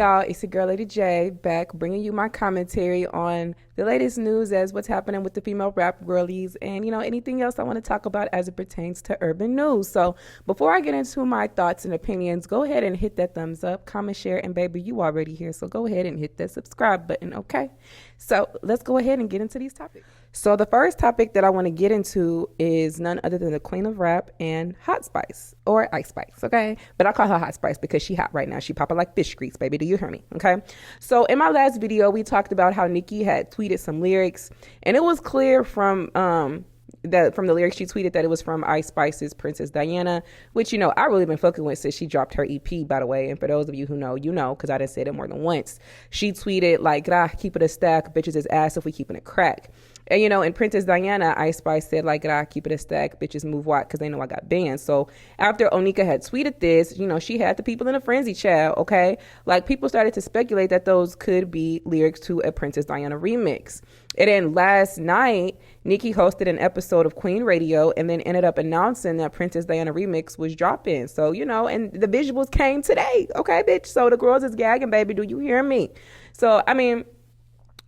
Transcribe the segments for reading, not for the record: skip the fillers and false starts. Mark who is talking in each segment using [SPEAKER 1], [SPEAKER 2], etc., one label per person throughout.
[SPEAKER 1] y'all? It's your girl Lady J back bringing you my commentary on the latest news as what's happening with the female rap girlies and anything else I want to talk about as it pertains to urban news. So before I get into my thoughts and opinions, go ahead and hit that thumbs up, comment, share, and baby, you already here, so go ahead and hit that subscribe button, okay? So let's go ahead and get into these topics. So the first topic that I want to get into is none other than the queen of rap and Hot Spice, or Ice Spice, okay? But I call her Hot Spice because she hot right now. She popping like fish grease, baby. Do you hear me? Okay? So in my last video, we talked about how Nicki had tweeted some lyrics, and it was clear from the lyrics she tweeted that it was from Ice Spice's Princess Diana, which, I really been fucking with since she dropped her EP, by the way. And for those of you who know, because I didn't say it more than once. She tweeted, like, keep it a stack, bitches is ass if we keeping it crack. And, in Princess Diana, Ice Spice said, like, keep it a stack, bitches move what, because they know I got banned. So after Onika had tweeted this, she had the people in a frenzy, child, okay? Like, people started to speculate that those could be lyrics to a Princess Diana remix. And then last night, Nicki hosted an episode of Queen Radio and then ended up announcing that Princess Diana remix was dropping. So, and the visuals came today, okay, bitch? So the girls is gagging, baby. Do you hear me? So,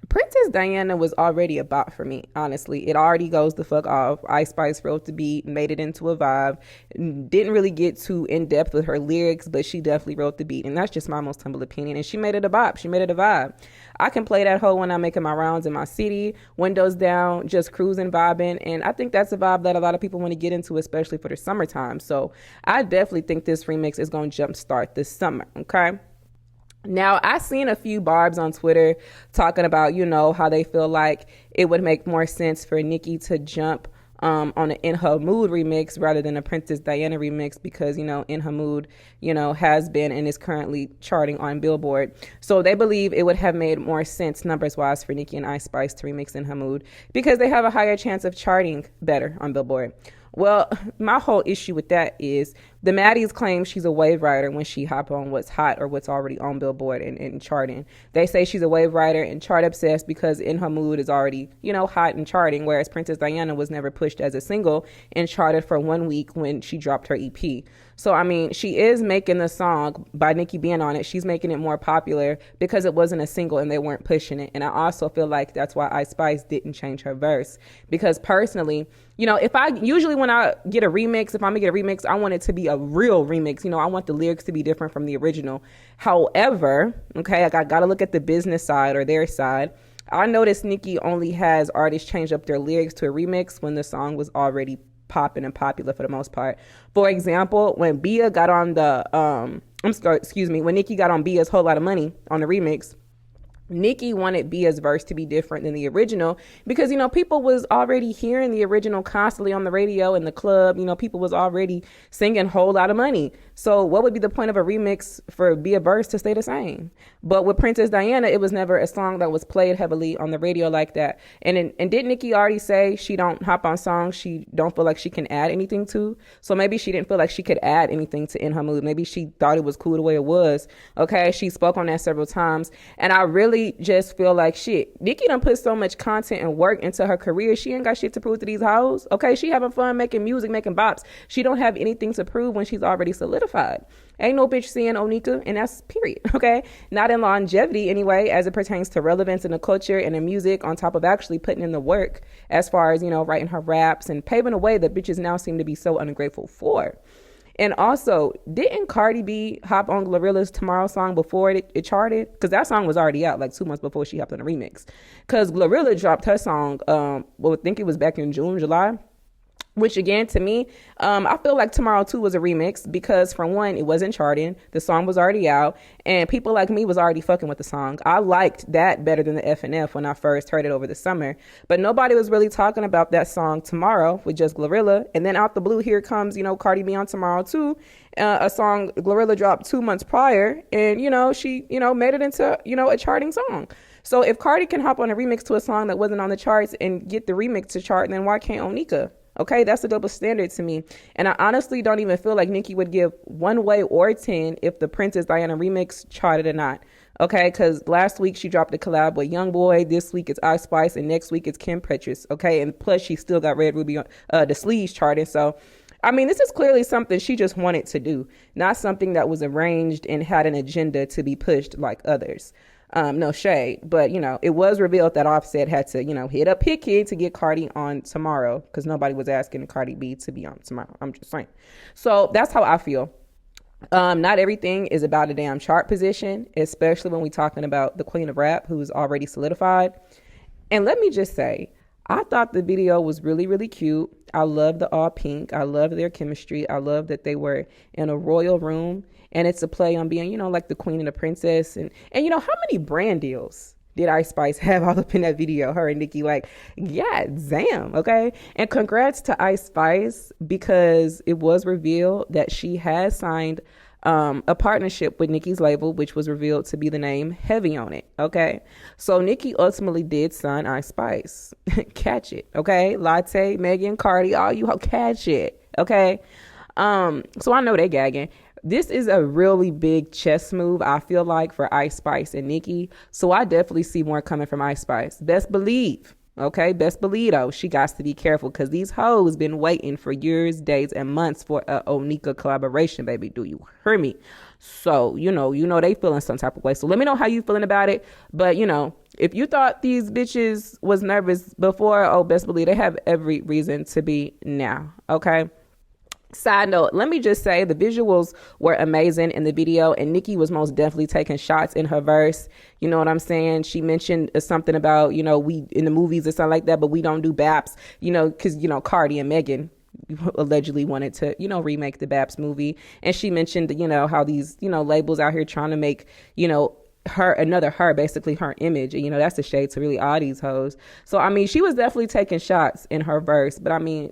[SPEAKER 1] Princess Diana was already a bop for me, honestly. It already goes the fuck off. Ice Spice wrote the beat, made it into a vibe. Didn't really get too in-depth with her lyrics, but she definitely wrote the beat. And that's just my most humble opinion. And she made it a bop. She made it a vibe. I can play that hoe when I'm making my rounds in my city, windows down, just cruising, vibing. And I think that's a vibe that a lot of people want to get into, especially for the summertime. So I definitely think this remix is going to jumpstart this summer, okay? Now, I seen a few barbs on Twitter talking about, how they feel like it would make more sense for Nicki to jump on an In Her Mood remix rather than a Princess Diana remix because, In Her Mood, has been and is currently charting on Billboard. So they believe it would have made more sense numbers-wise for Nicki and Ice Spice to remix In Her Mood because they have a higher chance of charting better on Billboard. Well, my whole issue with that is the Maddies claim she's a wave rider when she hop on what's hot or what's already on Billboard and charting. They say she's a wave rider and chart obsessed because In Her Mood is already, hot and charting, whereas Princess Diana was never pushed as a single and charted for 1 week when she dropped her EP. So, she is making the song, by Nicki being on it, she's making it more popular because it wasn't a single and they weren't pushing it. And I also feel like that's why Ice Spice didn't change her verse. Because personally, usually when I get a remix, if I'm gonna get a remix, I want it to be a real remix. I want the lyrics to be different from the original. However, okay, I gotta look at the business side or their side. I noticed Nicki only has artists change up their lyrics to a remix when the song was already popping and popular for the most part. For example, when Bia got on when Nicki got on Bia's Whole Lot of Money on the remix, Nicki wanted Bia's verse to be different than the original because, people was already hearing the original constantly on the radio in the club. People was already singing Whole Lot of Money. So what would be the point of a remix for Bia verse to stay the same? But with Princess Diana, it was never a song that was played heavily on the radio like that. And didn't Nicki already say she don't hop on songs she don't feel like she can add anything to? So maybe she didn't feel like she could add anything to In Her Mood. Maybe she thought it was cool the way it was. Okay, she spoke on that several times. And I really just feel like shit. Nicki done put so much content and work into her career. She ain't got shit to prove to these hoes. Okay, she having fun making music, making bops. She don't have anything to prove when she's already solidified. Ain't no bitch seeing Onika, and that's period. Okay, not in longevity anyway, as it pertains to relevance in the culture and the music. On top of actually putting in the work, as far as writing her raps and paving a way that bitches now seem to be so ungrateful for. And also, didn't Cardi B hop on Glorilla's Tomorrow song before it charted? Because that song was already out like 2 months before she hopped on the remix. Because Glorilla dropped her song, I think it was back in June, July. Which again, to me, I feel like Tomorrow 2 was a remix because for one, it wasn't charting. The song was already out and people like me was already fucking with the song. I liked that better than the F&F when I first heard it over the summer. But nobody was really talking about that song Tomorrow with just Glorilla. And then out the blue, here comes, Cardi B on Tomorrow 2, a song Glorilla dropped 2 months prior. And, she, made it into, a charting song. So if Cardi can hop on a remix to a song that wasn't on the charts and get the remix to chart, then why can't Onika? Okay, that's a double standard to me. And I honestly don't even feel like Nicki would give 1 way or 10 if the Princess Diana remix charted or not. Okay, because last week she dropped a collab with YoungBoy. This week it's Ice Spice, and next week it's Kim Petras. Okay, and plus she still got Red Ruby on the sleeves charting. So I mean, this is clearly something she just wanted to do, not something that was arranged and had an agenda to be pushed like others. No shade, but it was revealed that Offset had to, hit up Hit Kid to get Cardi on tomorrow because nobody was asking Cardi B to be on tomorrow. I'm just saying. So that's how I feel. Not everything is about a damn chart position, especially when we're talking about the queen of rap who's already solidified. And let me just say, I thought the video was really, really cute. I love the all pink. I love their chemistry. I love that they were in a royal room. And it's a play on being, like the queen and the princess. And how many brand deals did Ice Spice have all up in that video? Her and Nicki, like, yeah, damn, okay? And congrats to Ice Spice because it was revealed that she has signed a partnership with Nicki's label, which was revealed to be the name Heavy on it, okay? So Nicki ultimately did sign Ice Spice. Catch it, okay? Latte, Megan, Cardi, all you catch it, okay? So I know they gagging. This is a really big chess move, I feel like, for Ice Spice and Nicki. So I definitely see more coming from Ice Spice. Best believe, okay? Best believe, though. She got to be careful because these hoes been waiting for years, days, and months for a Onika collaboration, baby. Do you hear me? So, they feeling some type of way. So let me know how you feeling about it. But, if you thought these bitches was nervous before, best believe they have every reason to be now, okay? Side note, let me just say the visuals were amazing in the video, and Nicki was most definitely taking shots in her verse. You know what I'm saying? She mentioned something about, we in the movies or something like that, but we don't do BAPs, because, Cardi and Megan allegedly wanted to, remake the BAPs movie. And she mentioned, how these, labels out here trying to make, her, basically her image. And, that's a shade to really all these hoes. So, I mean, she was definitely taking shots in her verse, but I mean,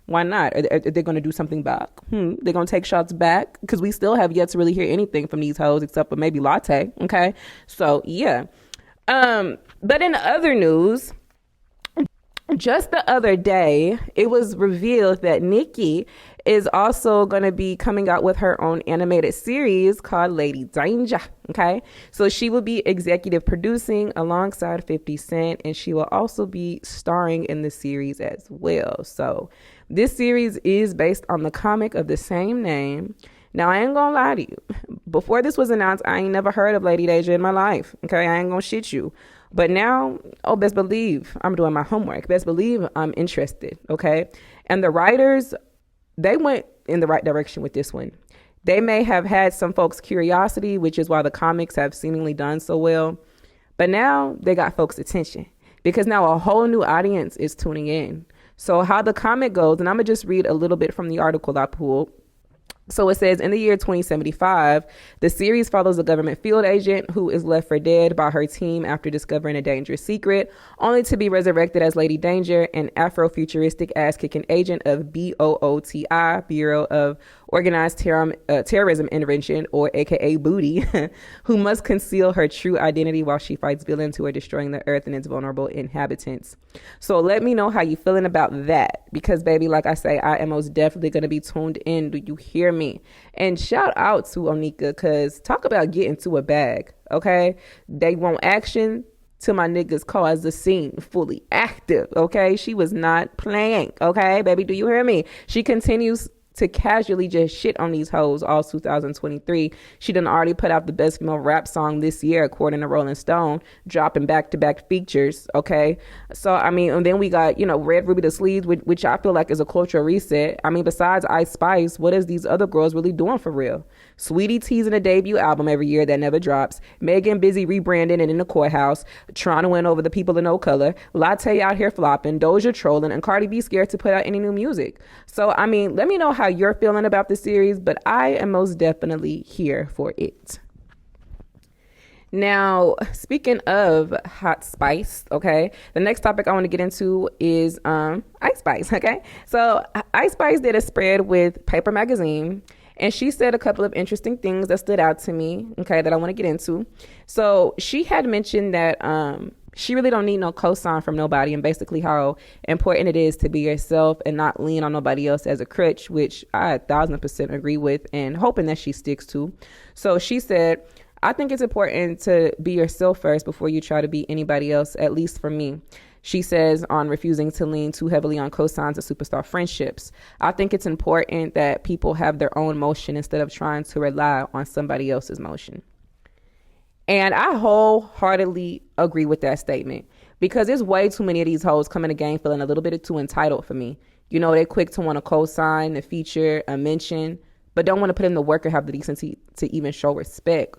[SPEAKER 1] why not? Are they going to do something back? They're going to take shots back? Because we still have yet to really hear anything from these hoes except for maybe Latte. Okay. So, yeah. But in other news, just the other day, it was revealed that Nicki is also going to be coming out with her own animated series called Lady Danger. Okay. So she will be executive producing alongside 50 Cent, and she will also be starring in the series as well. So this series is based on the comic of the same name. Now, I ain't gonna lie to you. Before this was announced, I ain't never heard of Lady Danger in my life. Okay, I ain't gonna shit you. But now, best believe I'm doing my homework. Best believe I'm interested. Okay. And the writers, they went in the right direction with this one. They may have had some folks' curiosity, which is why the comics have seemingly done so well. But now they got folks' attention because now a whole new audience is tuning in. So how the comic goes, and I'm going to just read a little bit from the article I pulled. So it says, in the year 2075, the series follows a government field agent who is left for dead by her team after discovering a dangerous secret, only to be resurrected as Lady Danger, an Afrofuturistic ass-kicking agent of BOOTI, Bureau of Organized Terrorism Intervention, or AKA Booty, who must conceal her true identity while she fights villains who are destroying the earth and its vulnerable inhabitants. So let me know how you feeling about that, because baby, like I say, I am most definitely going to be tuned in. Do you hear me? And shout out to Onika, because talk about getting to a bag, okay? They want action. To my niggas, cause the scene fully active, okay? She was not playing, okay? Baby, do you hear me? She continues to casually just shit on these hoes all 2023. She done already put out the best female rap song this year, according to Rolling Stone, dropping back-to-back features, okay? So, I mean, and then we got, Red Ruby the Sleeves, which I feel like is a cultural reset. I mean, besides Ice Spice, what is these other girls really doing for real? Sweetie teasing a debut album every year that never drops. Megan busy rebranding and in the courthouse, trying to win over the people of no color. Latte out here flopping. Doja trolling. And Cardi B scared to put out any new music. So, I mean, let me know how you're feeling about the series, but I am most definitely here for it. Now, speaking of hot spice, okay, the next topic I want to get into is Ice Spice, okay? So Ice Spice did a spread with Paper Magazine, and she said a couple of interesting things that stood out to me, okay, that I want to get into. So she had mentioned that she really don't need no cosign from nobody, and basically how important it is to be yourself and not lean on nobody else as a crutch, which I 1,000% agree with and hoping that she sticks to. So she said, I think it's important to be yourself first before you try to be anybody else, at least for me. She says on refusing to lean too heavily on cosigns of superstar friendships. I think it's important that people have their own motion instead of trying to rely on somebody else's motion. And I wholeheartedly agree with that statement because there's way too many of these hoes coming to game feeling a little bit too entitled for me. You know, they're quick to want to co-sign, a feature, a mention, but don't want to put in the work or have the decency to even show respect.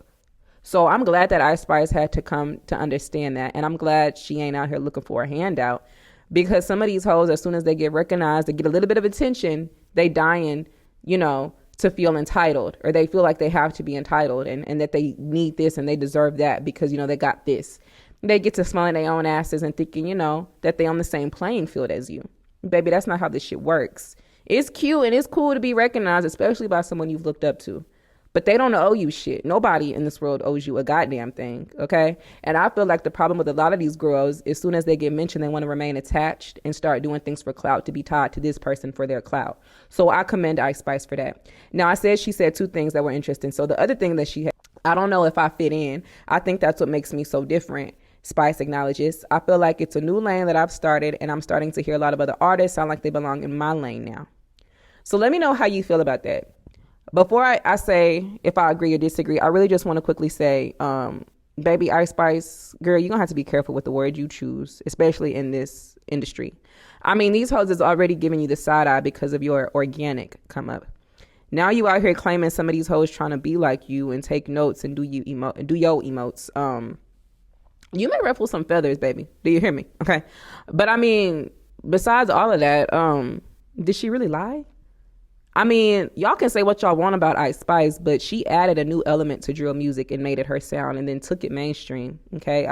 [SPEAKER 1] So I'm glad that Ice Spice had to come to understand that. And I'm glad she ain't out here looking for a handout because some of these hoes, as soon as they get recognized, they get a little bit of attention, they dying, you know, to feel entitled, or they feel like they have to be entitled and that they need this and they deserve that because, you know, they got this. They get to smelling their own asses and thinking, you know, that they on the same playing field as you. Baby, that's not how this shit works. It's cute and it's cool to be recognized, especially by someone you've looked up to. But they don't owe you shit. Nobody in this world owes you a goddamn thing, okay? And I feel like the problem with a lot of these girls, as soon as they get mentioned, they want to remain attached and start doing things for clout to be tied to this person for their clout. So I commend Ice Spice for that. Now, she said two things that were interesting. So the other thing that she had, I don't know if I fit in. I think that's what makes me so different. Spice acknowledges, I feel like it's a new lane that I've started, and I'm starting to hear a lot of other artists sound like they belong in my lane now. So let me know how you feel about that. Before I say if I agree or disagree, I really just want to quickly say, baby Ice Spice, girl, you're going to have to be careful with the word you choose, especially in this industry. I mean, these hoes is already giving you the side eye because of your organic come up. Now you out here claiming some of these hoes trying to be like you and take notes and do your emotes. You may ruffle some feathers, baby. Do you hear me? Okay. But I mean, besides all of that, did she really lie? I mean, y'all can say what y'all want about Ice Spice, but she added a new element to drill music and made it her sound and then took it mainstream. Okay.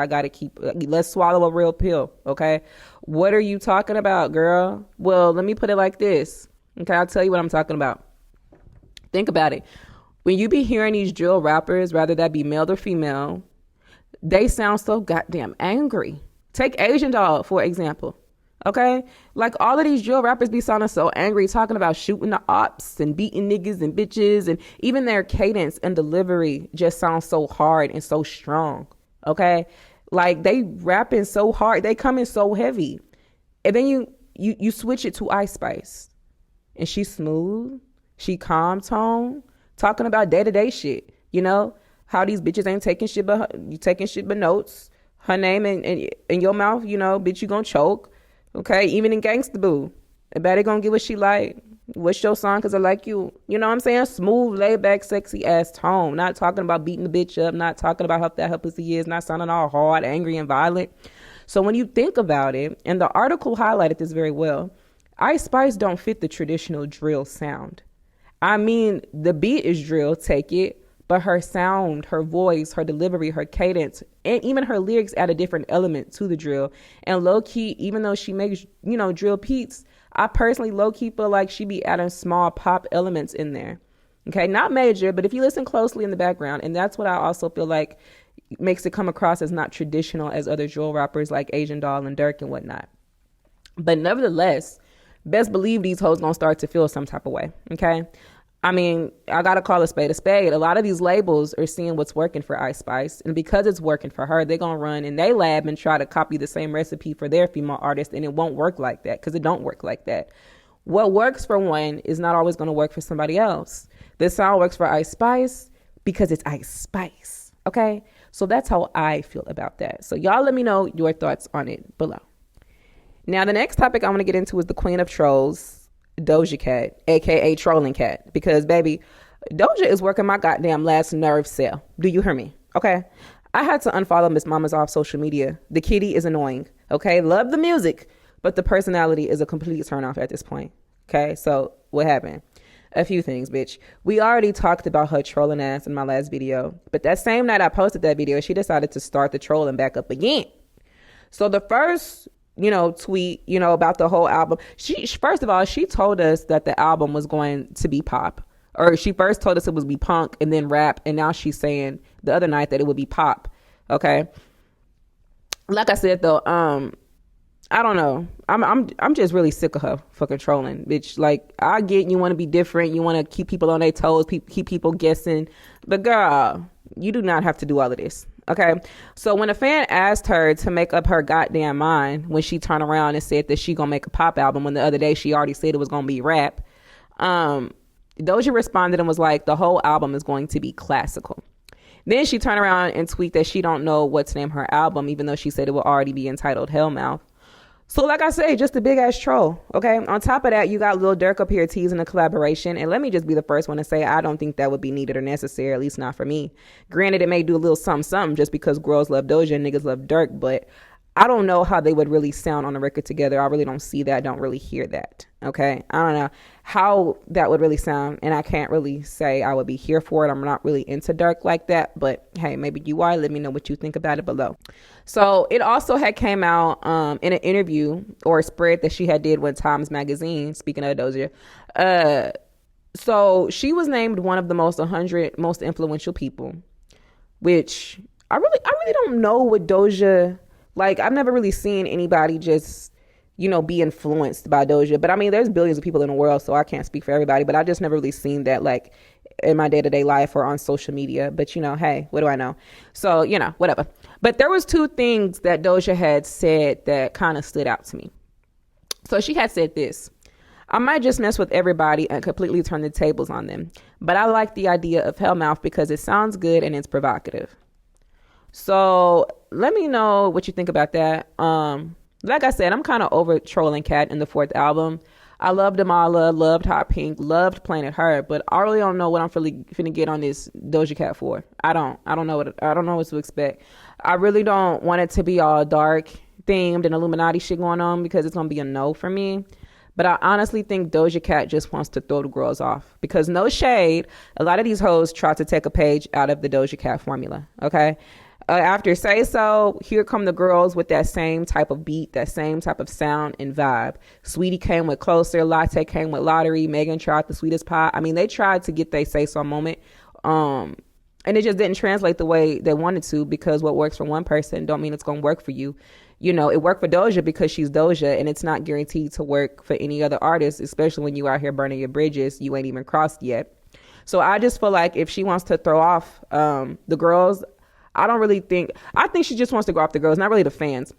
[SPEAKER 1] Let's swallow a real pill. Okay. What are you talking about, girl? Well, let me put it like this. Okay. I'll tell you what I'm talking about. Think about it. When you be hearing these drill rappers, whether that be male or female, they sound so goddamn angry. Take Asian Doll, for example. Okay? Like all of these drill rappers be sounding so angry, talking about shooting the ops and beating niggas and bitches, and even their cadence and delivery just sounds so hard and so strong. Okay? Like they rapping so hard, they coming so heavy. And then you switch it to Ice Spice. And she's smooth, she calm tone, talking about day-to-day shit, you know? How these bitches ain't taking shit but notes. Her name in your mouth, you know, bitch, you gonna choke. Okay, even in Gangsta Boo. Everybody gonna get what she like. What's your song? Cause I like you. You know what I'm saying? Smooth, laid back, sexy ass tone. Not talking about beating the bitch up. Not talking about how that her pussy is. Not sounding all hard, angry, and violent. So when you think about it, and the article highlighted this very well, Ice Spice don't fit the traditional drill sound. I mean, the beat is drill, take it. But her sound, her voice, her delivery, her cadence, and even her lyrics add a different element to the drill. And low key, even though she makes, you know, drill beats, I personally low key feel like she be adding small pop elements in there. Okay, not major, but if you listen closely in the background, and that's what I also feel like makes it come across as not traditional as other drill rappers like Asian Doll and Dirk and whatnot. But nevertheless, best believe these hoes gonna start to feel some type of way. Okay. I mean, I got to call a spade a spade. A lot of these labels are seeing what's working for Ice Spice. And because it's working for her, they're going to run in their lab and try to copy the same recipe for their female artist. And it won't work like that because it don't work like that. What works for one is not always going to work for somebody else. This sound works for Ice Spice because it's Ice Spice. Okay? So that's how I feel about that. So y'all let me know your thoughts on it below. Now, the next topic I want to get into is the queen of trolls, Doja Cat, aka Trolling Cat, because baby, Doja is working my goddamn last nerve cell. Do you hear me? Okay. I had to unfollow Miss Mama's off social media. The kitty is annoying. Okay. Love the music, but the personality is a complete turnoff at this point. Okay. So what happened? A few things, bitch. We already talked about her trolling ass in my last video, but that same night I posted that video, she decided to start the trolling back up again. So the first tweet, about the whole album. First of all, she told us that the album was going to be pop. Or she first told us it would be punk and then rap. And now she's saying the other night that it would be pop. Okay. Like I said, though, I don't know. I'm just really sick of her for controlling, bitch. Like, I get you want to be different. You want to keep people on their toes, keep people guessing. But girl, you do not have to do all of this. Okay. So when a fan asked her to make up her goddamn mind when she turned around and said that she gonna make a pop album when the other day she already said it was gonna be rap, Doja responded and was like, the whole album is going to be classical. Then she turned around and tweeted that she don't know what to name her album, even though she said it will already be entitled Hellmouth. So like I say, just a big ass troll. Okay. On top of that, you got Lil Durk up here teasing a collaboration. And let me just be the first one to say, I don't think that would be needed or necessary, at least not for me. Granted, it may do a little something just because girls love Doja and niggas love Durk, but I don't know how they would really sound on a record together. I really don't see that. I don't really hear that. Okay. I don't know how that would really sound. And I can't really say I would be here for it. I'm not really into Durk like that. But hey, maybe you are. Let me know what you think about it below. So it also had came out in an interview or a spread that she had did with Times Magazine, speaking of Doja. So she was named one of the 100 most influential people, which I really don't know what Doja... Like, I've never really seen anybody just, be influenced by Doja. But I mean, there's billions of people in the world, so I can't speak for everybody. But I just never really seen that, like, in my day-to-day life or on social media. But, hey, what do I know? So, whatever. But there was two things that Doja had said that kind of stood out to me. So she had said this: I might just mess with everybody and completely turn the tables on them. But I like the idea of Hellmouth because it sounds good and it's provocative. So let me know what you think about that. Like I said, I'm kind of over trolling Cat in the fourth album. I loved Amala, loved Hot Pink, loved Planet Her, but I really don't know what I'm finna get on this Doja Cat for. I don't know what to expect. I really don't want it to be all dark themed and Illuminati shit going on because it's gonna be a no for me. But I honestly think Doja Cat just wants to throw the girls off because, no shade, a lot of these hoes try to take a page out of the Doja Cat formula. Okay. After Say So, here come the girls with that same type of beat, that same type of sound and vibe. Sweetie came with Closer, Latte came with Lottery, Megan tried The Sweetest Pie. I mean, they tried to get they Say So moment, and it just didn't translate the way they wanted to because what works for one person don't mean it's going to work for you. It worked for Doja because she's Doja, and it's not guaranteed to work for any other artist, especially when you out here burning your bridges you ain't even crossed yet. So I just feel like if she wants to throw off the girls, I think she just wants to go off the girls, not really the fans.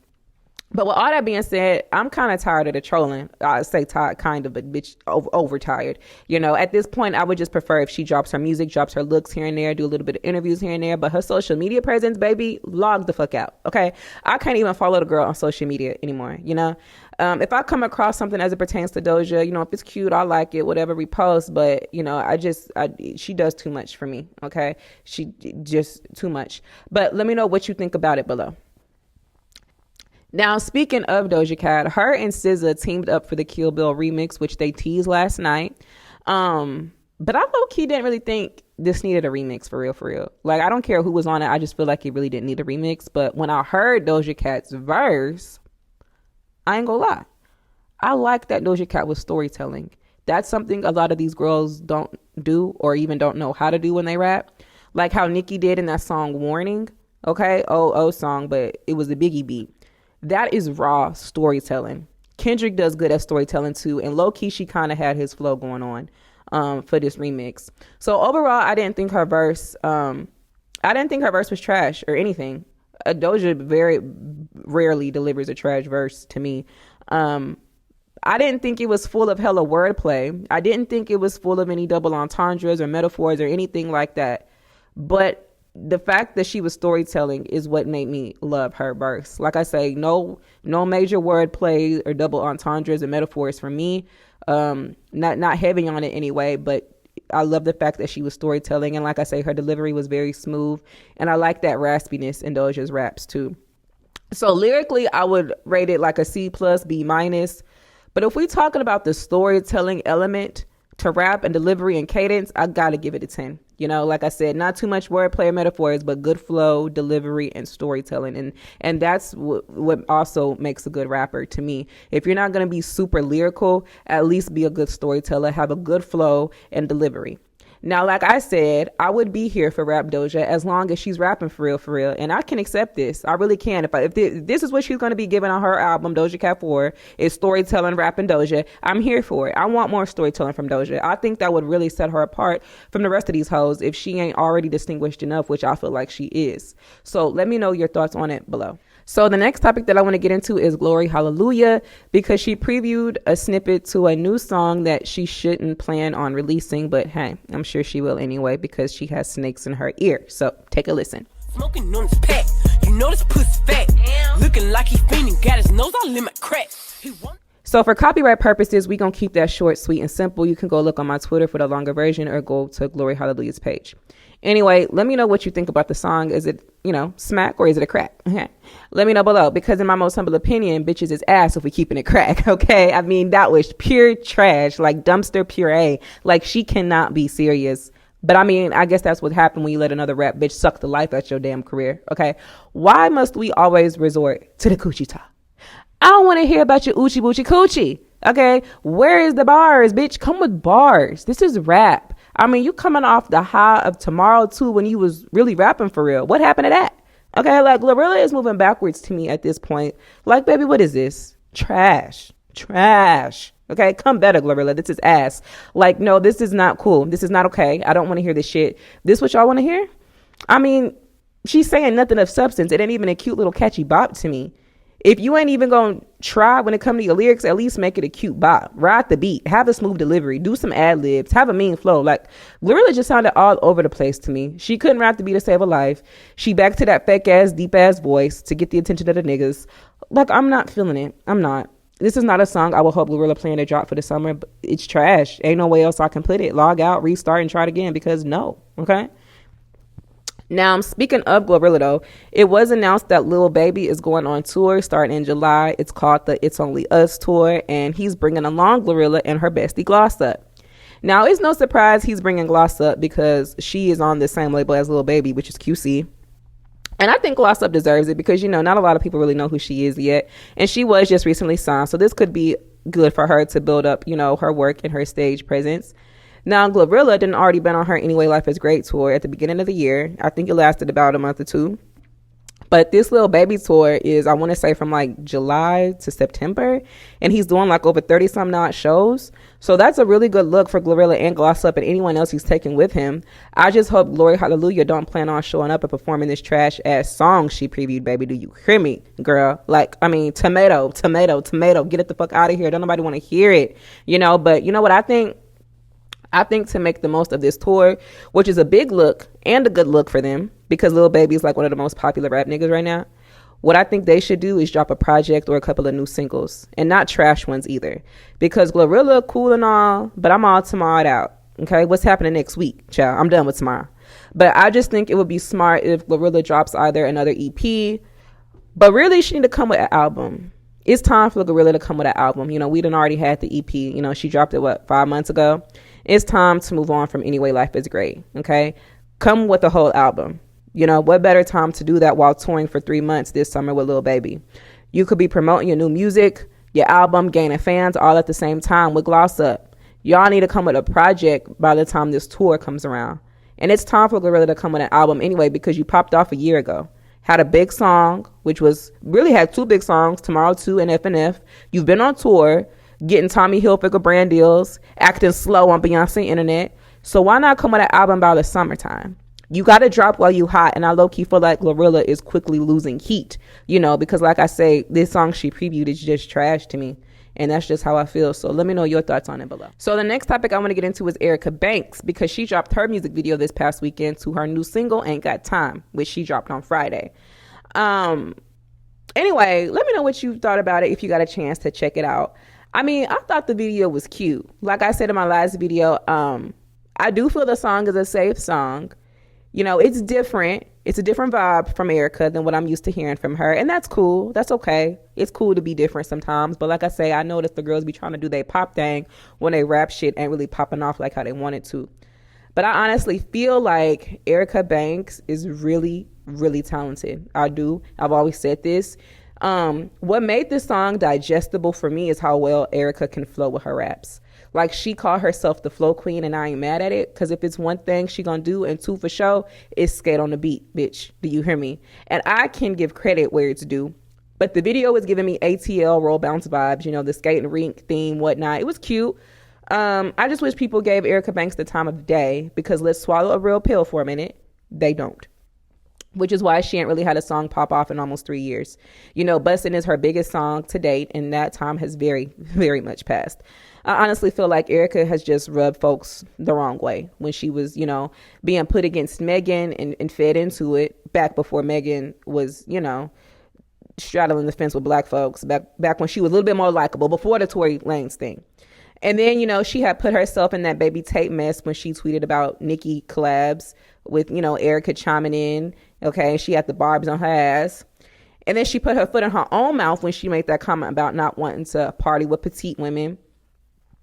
[SPEAKER 1] But with all that being said, I'm kind of tired of the trolling. I say tired, kind of, but bitch, overtired. At this point, I would just prefer if she drops her music, drops her looks here and there, do a little bit of interviews here and there. But her social media presence, baby, log the fuck out. Okay, I can't even follow the girl on social media anymore. If I come across something as it pertains to Doja, if it's cute, I like it, whatever, repost. But she does too much for me. Okay, she just too much. But let me know what you think about it below. Now, speaking of Doja Cat, her and SZA teamed up for the Kill Bill remix, which they teased last night. But I low-key didn't really think this needed a remix for real. Like, I don't care who was on it. I just feel like it really didn't need a remix. But when I heard Doja Cat's verse, I ain't gonna lie, I like that Doja Cat was storytelling. That's something a lot of these girls don't do or even don't know how to do when they rap. Like how Nicki did in that song Warning. Okay, song, but it was a Biggie beat. That is raw storytelling. Kendrick does good at storytelling too, and low-key she kind of had his flow going on for this remix. So overall, I didn't think her verse was trash or anything. Doja very rarely delivers a trash verse to me. I didn't think it was full of hella wordplay. I didn't think it was full of any double entendres or metaphors or anything like that. But the fact that she was storytelling is what made me love her verse. Like I say, no major wordplay or double entendres or metaphors for me. Not heavy on it anyway, but I love the fact that she was storytelling. And like I say, her delivery was very smooth. And I like that raspiness in Doja's raps too. So lyrically, I would rate it like a C+, B-. But if we're talking about the storytelling element to rap and delivery and cadence, I gotta give it a 10. Like I said, not too much wordplay or metaphors, but good flow, delivery, and storytelling. And that's what also makes a good rapper to me. If you're not going to be super lyrical, at least be a good storyteller, have a good flow and delivery. Now, like I said, I would be here for Rap Doja as long as she's rapping for real. And I can accept this. I really can. If this is what she's going to be giving on her album, Doja Cat 4, is storytelling, rapping Doja, I'm here for it. I want more storytelling from Doja. I think that would really set her apart from the rest of these hoes if she ain't already distinguished enough, which I feel like she is. So let me know your thoughts on it below. So the next topic that I want to get into is Glory Hallelujah, because she previewed a snippet to a new song that she shouldn't plan on releasing, but hey, I'm sure she will anyway because she has snakes in her ear. So take a listen.
[SPEAKER 2] Smoking on this pack, you know this pussy fat. Looking like he fiending, got his nose all in my crack.
[SPEAKER 1] So for copyright purposes, we're going to keep that short, sweet, and simple. You can go look on my Twitter for the longer version or go to Glory Hallelujah's page. Anyway, let me know what you think about the song. Is it, smack or is it a crack? Okay. Let me know below, because in my most humble opinion, bitches is ass if we keeping it crack. Okay. I mean, that was pure trash, like dumpster puree. Like she cannot be serious. But I mean, I guess that's what happened when you let another rap bitch suck the life out your damn career. Okay. Why must we always resort to the coochie talk? I don't want to hear about your oochie boochie coochie. Okay. Where is the bars, bitch? Come with bars. This is rap. I mean, you coming off the high of Tomorrow too when you was really rapping for real. What happened to that? Okay, like Glorilla is moving backwards to me at this point. Like, baby, what is this? Trash. Okay, come better, Glorilla. This is ass. Like, no, this is not cool. This is not okay. I don't want to hear this shit. This what y'all want to hear? I mean, she's saying nothing of substance. It ain't even a cute little catchy bop to me. If you ain't even going to try when it comes to your lyrics, at least make it a cute bop. Ride the beat. Have a smooth delivery. Do some ad-libs. Have a mean flow. Like, Glorilla just sounded all over the place to me. She couldn't rap the beat to save her life. She back to that fake-ass, deep-ass voice to get the attention of the niggas. Like, I'm not feeling it. I'm not. This is not a song I will hope Glorilla plan to drop for the summer. But it's trash. Ain't no way else I can put it. Log out, restart, and try it again because no. Okay? Now, speaking of Glorilla, though, it was announced that Lil Baby is going on tour starting in July. It's called the It's Only Us tour, and he's bringing along Glorilla and her bestie Gloss Up. Now, it's no surprise he's bringing Gloss Up because she is on the same label as Lil Baby, which is QC. And I think Gloss Up deserves it because, not a lot of people really know who she is yet. And she was just recently signed, so this could be good for her to build up, her work and her stage presence. Now, Glorilla didn't already been on her Anyway Life is Great tour at the beginning of the year. I think it lasted about a month or two. But this Lil Baby tour is, I want to say, from like July to September. And he's doing like over 30-some odd shows. So that's a really good look for Glorilla and Gloss Up and anyone else he's taking with him. I just hope Glory Hallelujah don't plan on showing up and performing this trash-ass song she previewed, baby. Do you hear me, girl? Like, I mean, tomato. Get it the fuck out of here. Don't nobody want to hear it. But you know what I think? I think to make the most of this tour, which is a big look and a good look for them, because Lil Baby is like one of the most popular rap niggas right now, what I think they should do is drop a project or a couple of new singles, and not trash ones either. Because Glorilla, cool and all, but I'm all tomorrowed out. Okay, what's happening next week, child? I'm done with tomorrow. But I just think it would be smart if Glorilla drops either another EP, but really she need to come with an album. It's time for Glorilla to come with an album. We done already had the EP. She dropped it, 5 months ago? It's time to move on from Anyway Life is Great, okay? Come with a whole album. What better time to do that while touring for 3 months this summer with Lil Baby? You could be promoting your new music, your album, gaining fans all at the same time with Gloss Up. Y'all need to come with a project by the time this tour comes around. And it's time for Glorilla to come with an album anyway because you popped off a year ago. Had a big song, which was really had 2 big songs, Tomorrow 2 and FNF. You've been on tour, getting Tommy Hilfiger brand deals, acting slow on Beyonce internet. So why not come with an album by the summertime? You got to drop while you hot. And I low-key feel like Glorilla is quickly losing heat, because like I say, this song she previewed is just trash to me. And that's just how I feel. So let me know your thoughts on it below. So the next topic I want to get into is Erica Banks, because she dropped her music video this past weekend to her new single, Ain't Got Time, which she dropped on Friday. Anyway, let me know what you thought about it if you got a chance to check it out. I mean, I thought the video was cute. Like I said in my last video, I do feel the song is a safe song. It's different. It's a different vibe from Erica than what I'm used to hearing from her. And that's cool. That's okay. It's cool to be different sometimes. But like I say, I noticed the girls be trying to do their pop thing when they rap shit ain't really popping off like how they want it to. But I honestly feel like Erica Banks is really, really talented. I do. I've always said this. What made this song digestible for me is how well Erica can flow with her raps. Like, she called herself the flow queen, and I ain't mad at it, because if it's one thing she gonna do, and two for sure, is skate on the beat, bitch. Do you hear me? And I can give credit where it's due. But the video was giving me ATL roll bounce vibes, you know, the skating rink theme, whatnot. It was cute. I just wish people gave Erica Banks the time of day, because let's swallow a real pill for a minute. They don't. Which is why she ain't really had a song pop off in almost 3 years. You know, Bustin' is her biggest song to date, and that time has very, very much passed. I honestly feel like Erica has just rubbed folks the wrong way when she was, you know, being put against Megan and fed into it back before Megan was, you know, straddling the fence with black folks, back when she was a little bit more likable, before the Tory Lanez thing. And then, you know, she had put herself in that baby tape mess when she tweeted about Nicki collabs with, you know, Erica chiming in. Okay, she had the barbs on her ass. And then she put her foot in her own mouth when she made that comment about not wanting to party with petite women.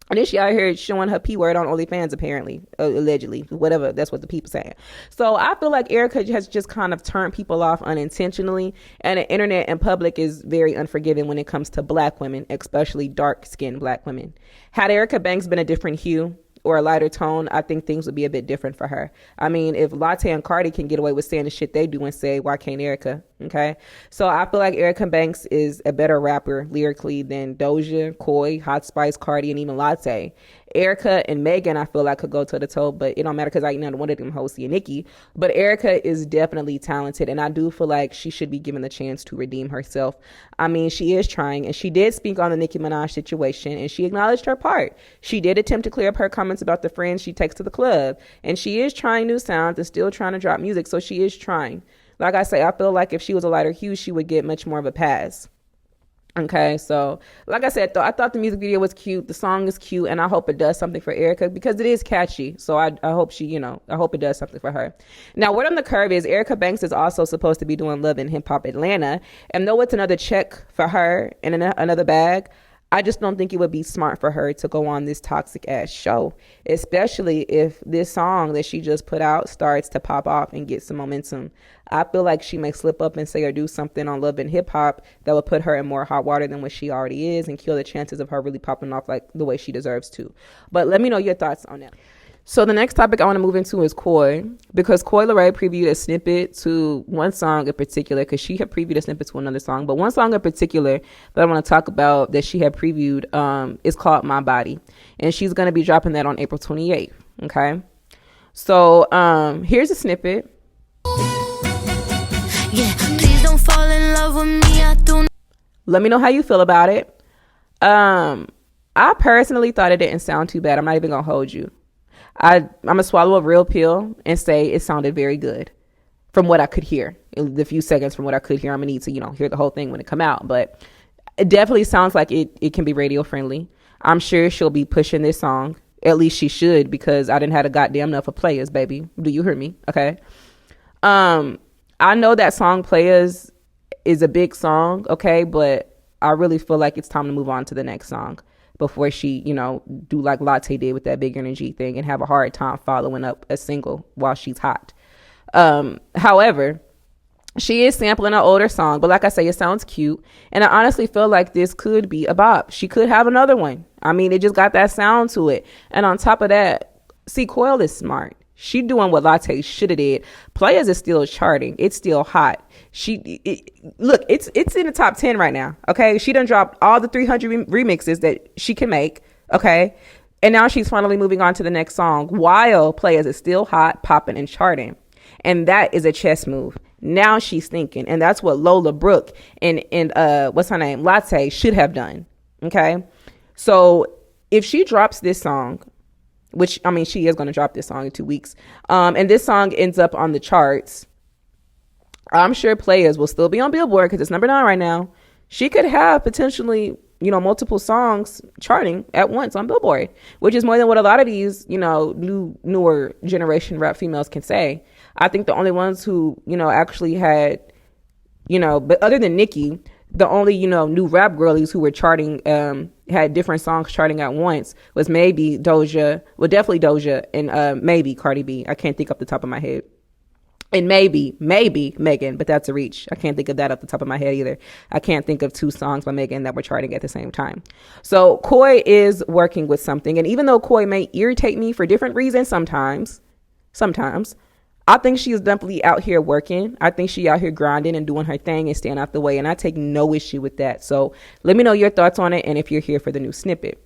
[SPEAKER 1] And then she out here showing her P word on OnlyFans, apparently, allegedly, whatever. That's what the people saying. So I feel like Erica has just kind of turned people off unintentionally. And the internet and public is very unforgiving when it comes to black women, especially dark-skinned black women. Had Erica Banks been a different hue or a lighter tone, I think things would be a bit different for her. I mean, if Latto and Cardi can get away with saying the shit they do and say, why can't Erica? Okay. So I feel like Erica Banks is a better rapper lyrically than Doja, Coi, Hot Spice, Cardi, and even Latto. Erica and Megan, I feel like, could go toe to toe, but it don't matter because I know one of them hosts and Nicki. But Erica is definitely talented, and I do feel like she should be given the chance to redeem herself. I mean, she is trying, and she did speak on the Nicki Minaj situation, and she acknowledged her part. She did attempt to clear up her comments about the friends she takes to the club, and she is trying new sounds and still trying to drop music, so she is trying. Like I say, I feel like if she was a lighter hue, she would get much more of a pass. Okay, so like I said, though, I thought the music video was cute. The song is cute, and I hope it does something for Erica because it is catchy. So I hope she, you know, I hope it does something for her. Now, word on the curve is Erica Banks is also supposed to be doing Love and Hip Hop Atlanta. And though it's another check for her and another bag, I just don't think it would be smart for her to go on this toxic ass show, especially if this song that she just put out starts to pop off and get some momentum. I feel like she may slip up and say or do something on Love and Hip Hop that would put her in more hot water than what she already is and kill the chances of her really popping off like the way she deserves to. But let me know your thoughts on that. So the next topic I want to move into is Coi, because Coi Leray previewed a snippet to one song in particular, because she had previewed a snippet to another song, but one song in particular that I want to talk about that she had previewed is called My Body, and she's going to be dropping that on April 28th. Okay, so here's a snippet. Yeah, please don't fall in love with me. Let me know how you feel about it. I personally thought it didn't sound too bad. I'm not even gonna hold you. I'm gonna swallow a real pill and say it sounded very good from what I could hear. In the few seconds from what I could hear, I'm gonna need to, hear the whole thing when it come out. But it definitely sounds like it can be radio friendly. I'm sure she'll be pushing this song. At least she should, because I didn't have a goddamn enough of players, baby. Do you hear me? Okay. I know that song Players is a big song, okay, but I really feel like it's time to move on to the next song before she, do like Latto did with that big energy thing and have a hard time following up a single while she's hot. However, she is sampling an older song, but like I say, it sounds cute. And I honestly feel like this could be a bop. She could have another one. I mean, it just got that sound to it. And on top of that, see, Coil is smart. She doing what Latto should have did. Players is still charting. It's still hot. Look, it's in the top 10 right now. Okay. She done dropped all the 300 remixes that she can make. Okay. And now she's finally moving on to the next song while Players is still hot, popping, and charting. And that is a chess move. Now she's thinking. And that's what Lola, Brooke, and what's her name? Latto should have done. Okay. So if she drops this song, which, I mean, she is going to drop this song in 2 weeks. And this song ends up on the charts. I'm sure Players will still be on Billboard because it's number 9 right now. She could have potentially, multiple songs charting at once on Billboard, which is more than what a lot of these, newer generation rap females can say. I think the only ones who, actually had, but other than Nicki, the only, new rap girlies who were charting, had different songs charting at once was maybe definitely Doja and maybe Cardi B. I can't think off the top of my head. And maybe Megan, but that's a reach. I can't think of that off the top of my head either. I can't think of 2 songs by Megan that were charting at the same time. So Coi is working with something. And even though Coi may irritate me for different reasons sometimes, I think she is definitely out here working. I think she out here grinding and doing her thing and staying out the way. And I take no issue with that. So let me know your thoughts on it and if you're here for the new snippet.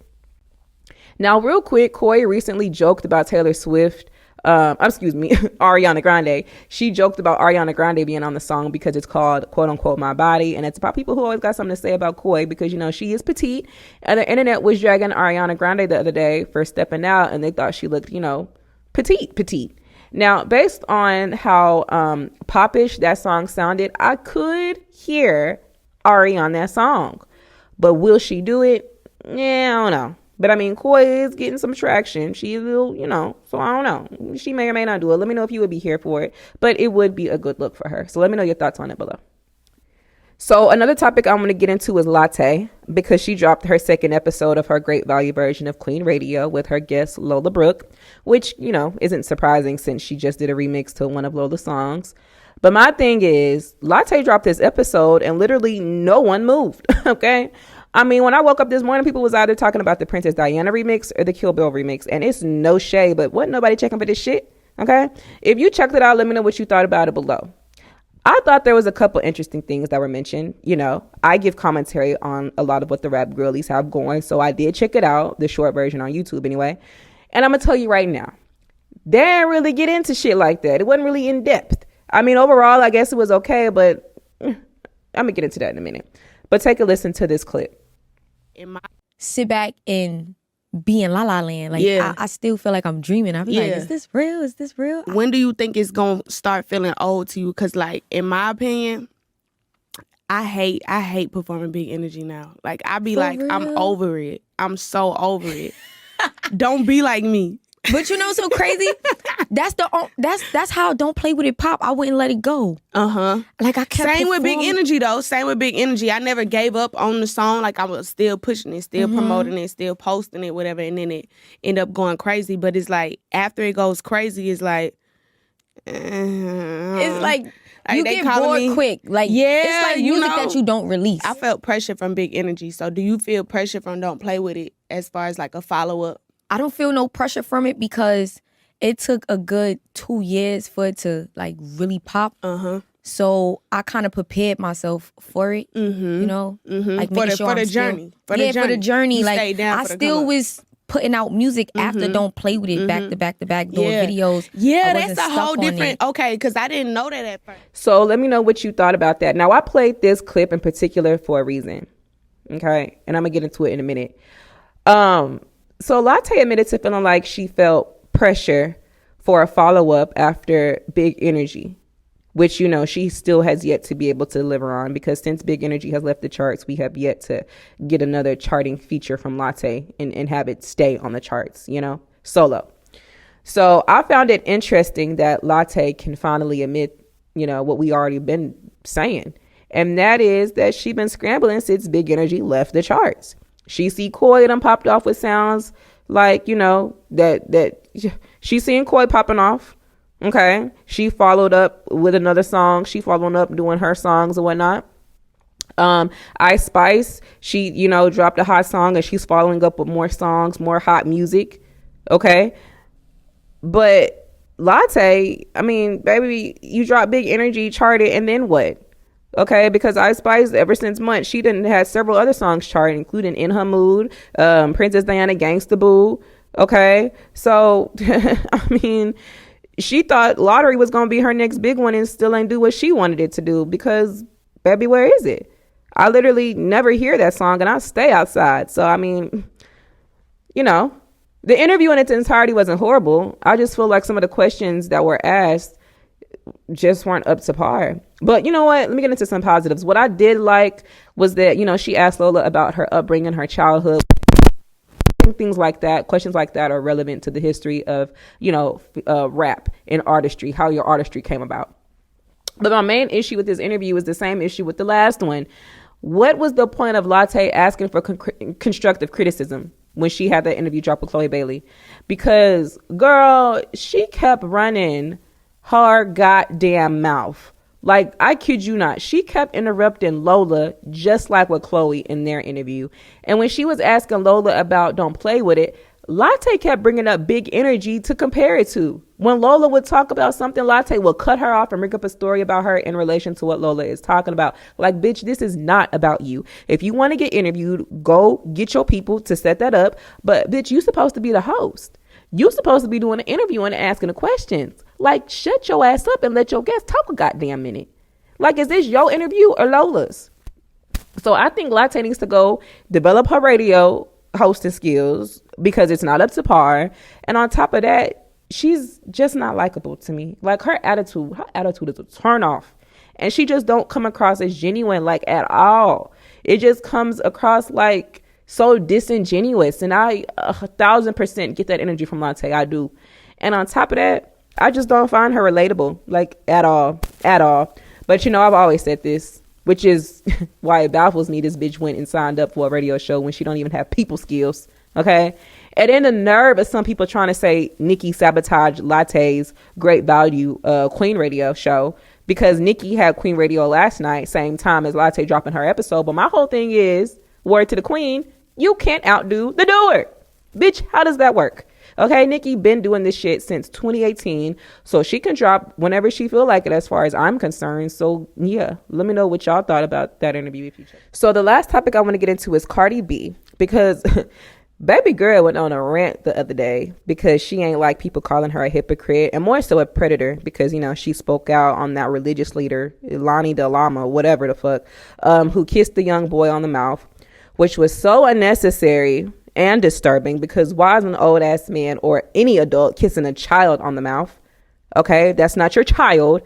[SPEAKER 1] Now, real quick, Coi recently joked about Taylor Swift. Ariana Grande. She joked about Ariana Grande being on the song because it's called quote unquote My Body. And it's about people who always got something to say about Coi because, she is petite. And the internet was dragging Ariana Grande the other day for stepping out and they thought she looked, petite. Now, based on how popish that song sounded, I could hear Ari on that song. But will she do it? Yeah, I don't know. But I mean, Coi is getting some traction. She will, so I don't know. She may or may not do it. Let me know if you would be here for it. But it would be a good look for her. So let me know your thoughts on it below. So another topic I'm going to get into is Latto, because she dropped her second episode of her Great Value version of Queen Radio with her guest Lola Brooke, which, isn't surprising since she just did a remix to one of Lola's songs. But my thing is, Latto dropped this episode and literally no one moved, okay? I mean, when I woke up this morning, people was either talking about the Princess Diana remix or the Kill Bill remix. And it's no shade, but wasn't nobody checking for this shit, okay? If you checked it out, let me know what you thought about it below. I thought there was a couple interesting things that were mentioned. I give commentary on a lot of what the rap girlies have going. So I did check it out, the short version on YouTube anyway. And I'm going to tell you right now, they didn't really get into shit like that. It wasn't really in depth. I mean, overall, I guess it was okay, but I'm going to get into that in a minute. But take a listen to this clip.
[SPEAKER 3] Sit back and be in La La Land. I still feel like I'm dreaming. I be like, is this real? Is this real?
[SPEAKER 4] When do you think it's going to start feeling old to you? Because, in my opinion, I hate performing big energy now. I be like, real? I'm over it. I'm so over it. Don't be like me.
[SPEAKER 3] But so crazy. That's how Don't Play With It pop. I wouldn't let it go.
[SPEAKER 4] I
[SPEAKER 3] kept
[SPEAKER 4] Same with Big Energy though. Same with Big Energy. I never gave up on the song. I was still pushing it, still promoting it, still posting it, whatever. And then it ended up going crazy. But it's after it goes crazy, it's
[SPEAKER 3] it's like you get bored quick. It's like music that you don't release.
[SPEAKER 4] I felt pressure from Big Energy. So do you feel pressure from Don't Play With It as far as a follow up?
[SPEAKER 3] I don't feel no pressure from it because it took a good 2 years for it to really pop. So I kind of prepared myself for it.
[SPEAKER 4] For the journey. For the
[SPEAKER 3] journey. I still was putting out music after Don't Play With It, back to back, doing videos.
[SPEAKER 4] Yeah, that's a whole different. Okay, because I didn't know that at first.
[SPEAKER 1] So let me know what you thought about that. Now I played this clip in particular for a reason. Okay, and I'm gonna get into it in a minute. So Latto admitted to feeling like she felt pressure for a follow-up after Big Energy, which, she still has yet to be able to deliver on, because since Big Energy has left the charts, we have yet to get another charting feature from Latto and have it stay on the charts, solo. So I found it interesting that Latto can finally admit, what we already been saying. And that is that she's been scrambling since Big Energy left the charts. She see Coi done popped off with sounds like, that she seen Coi popping off. Okay. She followed up with another song. She followed up doing her songs and whatnot. Ice Spice, she, dropped a hot song and she's following up with more songs, more hot music. Okay. But Latto, I mean, baby, you dropped Big Energy, charted, and then what? Okay, because Ice Spice, ever since months, she done had several other songs charted, including In Her Mood, Princess Diana, Gangsta Boo. Okay, so, I mean, she thought Lottery was going to be her next big one and still ain't do what she wanted it to do, because, baby, where is it? I literally never hear that song and I stay outside. So, I mean, the interview in its entirety wasn't horrible. I just feel like some of the questions that were asked just weren't up to par. But you know what? Let me get into some positives. What I did like was that, she asked Lola about her upbringing, her childhood. Things like that, questions like that are relevant to the history of, rap and artistry, how your artistry came about. But my main issue with this interview is the same issue with the last one. What was the point of Latto asking for constructive criticism when she had that interview drop with Chloe Bailey? Because, girl, she kept running her goddamn mouth. Like, I kid you not. She kept interrupting Lola just like with Chloe in their interview. And when she was asking Lola about Don't Play With It, Latte kept bringing up Big Energy to compare it to. When Lola would talk about something, Latte will cut her off and bring up a story about her in relation to what Lola is talking about. Like, bitch, this is not about you. If you want to get interviewed, go get your people to set that up. But, bitch, you supposed to be the host. You supposed to be doing the interview and asking the questions. Like, shut your ass up and let your guests talk a goddamn minute. Like, is this your interview or Lola's? So I think Latte needs to go develop her radio hosting skills because it's not up to par. And on top of that, she's just not likable to me. Like, her attitude is a turn off. And she just don't come across as genuine, like, at all. It just comes across like so disingenuous. And I 1,000% get that energy from Latte. I do. And on top of that, I just don't find her relatable, like, at all. But, you know, I've always said this, which is why it baffles me this bitch went and signed up for a radio show when she don't even have people skills, okay? And then the nerve of some people trying to say Nicki sabotaged Latte's great value Queen Radio show because Nicki had Queen Radio last night, same time as Latte dropping her episode. But my whole thing is, word to the queen, you can't outdo the doer. Bitch, how does that work? Okay, Nicki been doing this shit since 2018, so she can drop whenever she feel like it as far as I'm concerned. So, yeah, let me know what y'all thought about that interview if you check. So the last topic I want to get into is Cardi B, because baby girl went on a rant the other day because she ain't like people calling her a hypocrite and more so a predator because, you know, she spoke out on that religious leader, Dalai Lama, whatever the fuck, who kissed the young boy on the mouth, which was so unnecessary and disturbing because why is an old ass man or any adult kissing a child on the mouth? Okay, that's not your child.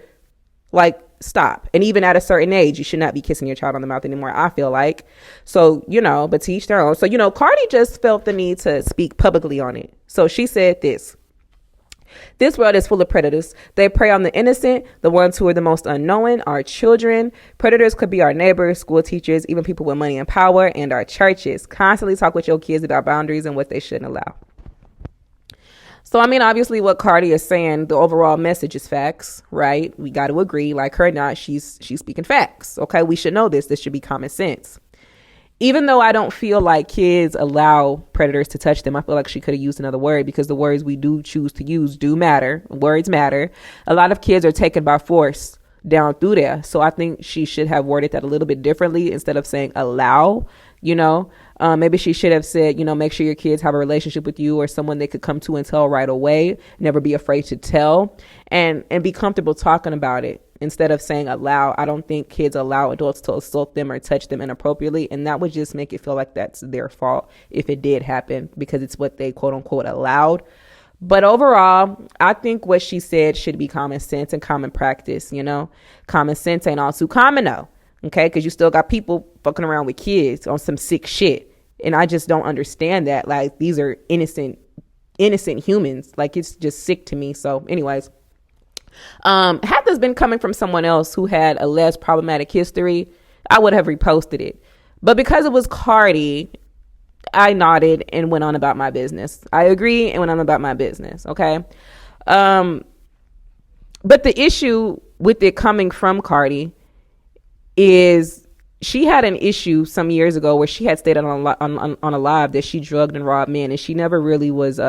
[SPEAKER 1] Like, stop. And even at a certain age, you should not be kissing your child on the mouth anymore, I feel like. So, you know, but to each their own. So, you know, Cardi just felt the need to speak publicly on it. So she said this. This world is full of predators. They prey on the innocent. The ones who are the most unknowing are children. Predators could be our neighbors, school teachers, even people with money and power, and our churches. Constantly talk with your kids about boundaries and what they shouldn't allow. So, I mean, obviously what Cardi is saying, the overall message is facts, right? We got to agree, like her or not, she's speaking facts. Okay, we should know this. This should be common sense. Even though I don't feel like kids allow predators to touch them, I feel like she could have used another word because the words we do choose to use do matter. Words matter. A lot of kids are taken by force down through there. So I think she should have worded that a little bit differently instead of saying allow, you know. Maybe she should have said, you know, make sure your kids have a relationship with you or someone they could come to and tell right away. Never be afraid to tell and be comfortable talking about it. Instead of saying allow, I don't think kids allow adults to assault them or touch them inappropriately. And that would just make it feel like that's their fault if it did happen because it's what they quote unquote allowed. But overall, I think what she said should be common sense and common practice. You know, common sense ain't all too common though. Okay, because you still got people fucking around with kids on some sick shit. And I just don't understand that. Like, these are innocent humans. Like, it's just sick to me. So anyways. Had this been coming from someone else who had a less problematic history, I would have reposted it. But because it was Cardi, I nodded and went on about my business. I agree and went on about my business. Okay. But the issue with it coming from Cardi is she had an issue some years ago where she had stated on a live that she drugged and robbed men, and she never really was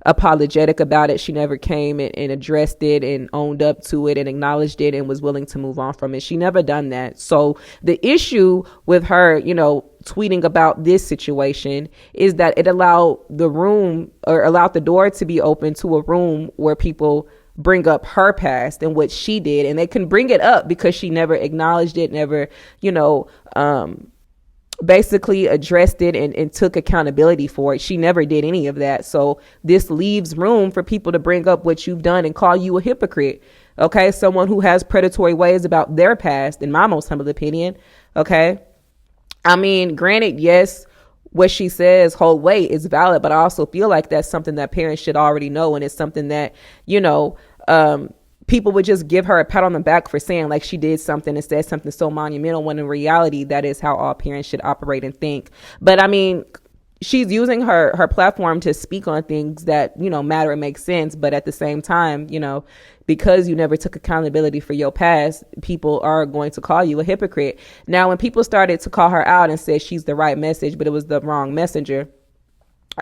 [SPEAKER 1] apologetic about it. She never came and addressed it and owned up to it and acknowledged it and was willing to move on from it. She never done that. So the issue with her, you know, tweeting about this situation is that it allowed the door to be open to a room where people bring up her past and what she did, and they can bring it up because she never acknowledged it, never, you know, basically addressed it and took accountability for it. She never did any of that. So this leaves room for people to bring up what you've done and call you a hypocrite. Okay. Someone who has predatory ways about their past, in my most humble opinion. Okay. I mean, granted, yes, what she says hold weight is valid, but I also feel like that's something that parents should already know. And it's something that, you know, people would just give her a pat on the back for saying like she did something and said something so monumental, when in reality, that is how all parents should operate and think. But I mean, she's using her platform to speak on things that, you know, matter and make sense. But at the same time, you know, because you never took accountability for your past, people are going to call you a hypocrite. Now, when people started to call her out and said she's the right message, but it was the wrong messenger,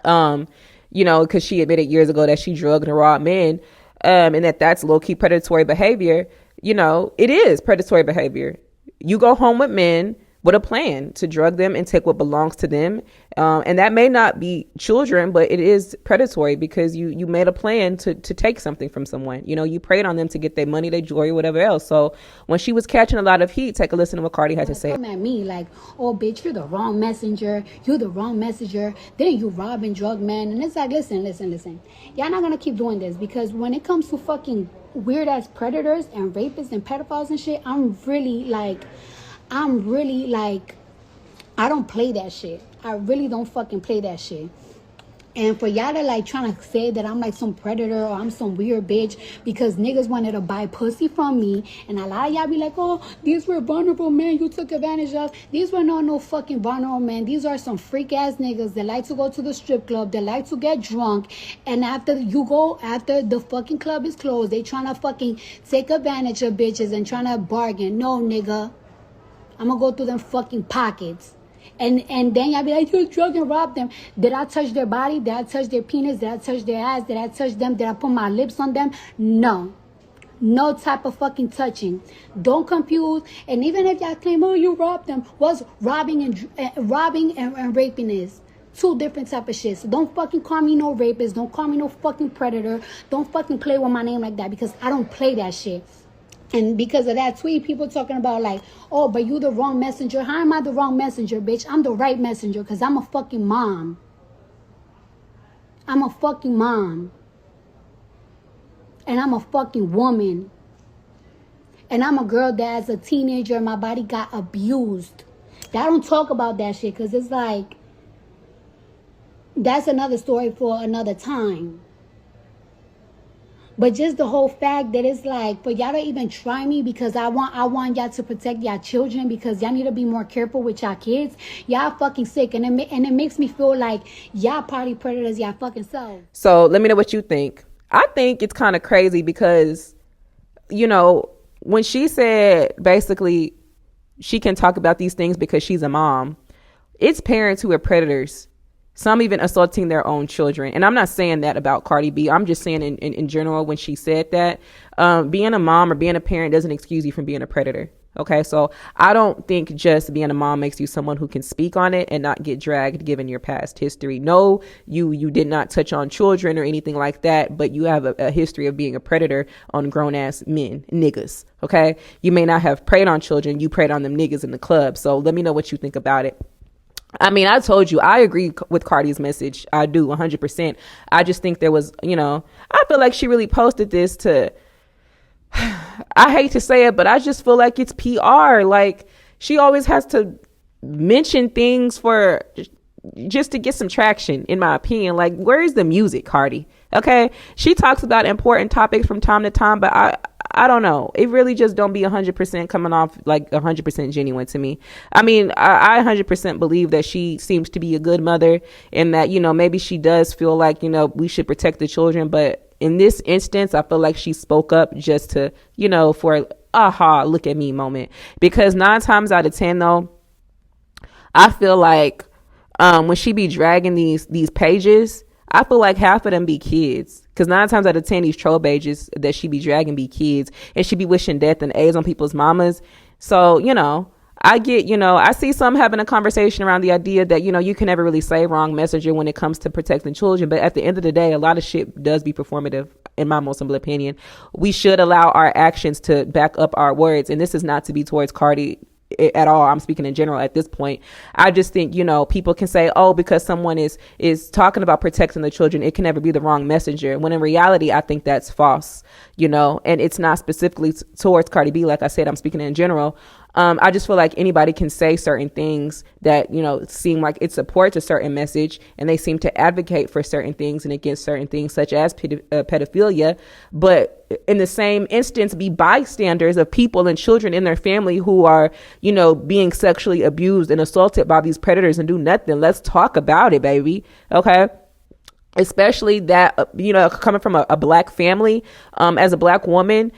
[SPEAKER 1] you know, because she admitted years ago that she drugged and robbed men, and that's low-key predatory behavior. You know, it is predatory behavior. You go home with men with a plan to drug them and take what belongs to them. And that may not be children, but it is predatory because you made a plan to take something from someone. You know, you preyed on them to get their money, their jewelry, whatever else. So when she was catching a lot of heat, take a listen to what Cardi had to say.
[SPEAKER 5] Come at me like, oh, bitch, you're the wrong messenger. You're the wrong messenger. Then you rob and drug men. And it's like, listen. Y'all not going to keep doing this because when it comes to fucking weird ass predators and rapists and pedophiles and shit, I'm really like, I don't play that shit. I really don't fucking play that shit. And for y'all to like trying to say that I'm like some predator or I'm some weird bitch because niggas wanted to buy pussy from me, and a lot of y'all be like, oh, these were vulnerable men you took advantage of. These were not no fucking vulnerable men. These are some freak ass niggas that like to go to the strip club, that like to get drunk, and after the fucking club is closed, they trying to fucking take advantage of bitches and trying to bargain. No, nigga. I'm gonna go through them fucking pockets. And then y'all be like, you drug and rob them. Did I touch their body? Did I touch their penis? Did I touch their ass? Did I touch them? Did I put my lips on them? No. No type of fucking touching. Don't confuse. And even if y'all claim, oh, you robbed them, what's robbing and raping is? Two different type of shit. So don't fucking call me no rapist. Don't call me no fucking predator. Don't fucking play with my name like that because I don't play that shit. And because of that tweet, people talking about like, oh, but you the wrong messenger. How am I the wrong messenger, bitch? I'm the right messenger because I'm a fucking mom. I'm a fucking mom. And I'm a fucking woman. And I'm a girl that as a teenager, my body got abused. I don't talk about that shit because it's like, that's another story for another time. But just the whole fact that it's like, for y'all to even try me because I want y'all to protect y'all children because y'all need to be more careful with y'all kids. Y'all fucking sick. And it makes me feel like y'all party predators, y'all fucking selves.
[SPEAKER 1] So let me know what you think. I think it's kind of crazy because, you know, when she said basically she can talk about these things because she's a mom, it's parents who are predators. Some even assaulting their own children. And I'm not saying that about Cardi B. I'm just saying in general, when she said that, being a mom or being a parent doesn't excuse you from being a predator. Okay, so I don't think just being a mom makes you someone who can speak on it and not get dragged given your past history. No, you did not touch on children or anything like that, but you have a history of being a predator on grown-ass men, niggas. Okay, you may not have preyed on children. You preyed on them niggas in the club. So let me know what you think about it. I mean, I told you, I agree with Cardi's message. I do 100%. I just think there was, you know, I feel like she really posted this to, I hate to say it, but I just feel like it's PR. Like she always has to mention things for just to get some traction, in my opinion. Like, where is the music, Cardi? Okay. She talks about important topics from time to time, but I don't know. It really just don't be 100% coming off like 100% genuine to me. I mean, I 100% believe that she seems to be a good mother and that, you know, maybe she does feel like, you know, we should protect the children. But in this instance, I feel like she spoke up just to, you know, for aha, look at me moment. Because 9 times out of 10, though, I feel like when she be dragging these pages, I feel like half of them be kids. Because 9 times out of 10, these troll pages that she be dragging be kids. And she be wishing death and AIDS on people's mamas. So, you know, I get, you know, I see some having a conversation around the idea that, you know, you can never really say wrong messenger when it comes to protecting children. But at the end of the day, a lot of shit does be performative, in my most humble opinion. We should allow our actions to back up our words. And this is not to be towards Cardi at all. I'm speaking in general at this point. I just think, you know, people can say, oh, because someone is talking about protecting the children, it can never be the wrong messenger. When in reality, I think that's false, you know, and it's not specifically towards Cardi B. Like I said, I'm speaking in general. I just feel like anybody can say certain things that, you know, seem like it supports a certain message, and they seem to advocate for certain things and against certain things, such as pedophilia. But in the same instance, be bystanders of people and children in their family who are, you know, being sexually abused and assaulted by these predators and do nothing. Let's talk about it, baby. Okay. Especially that, you know, coming from a black family, as a black woman,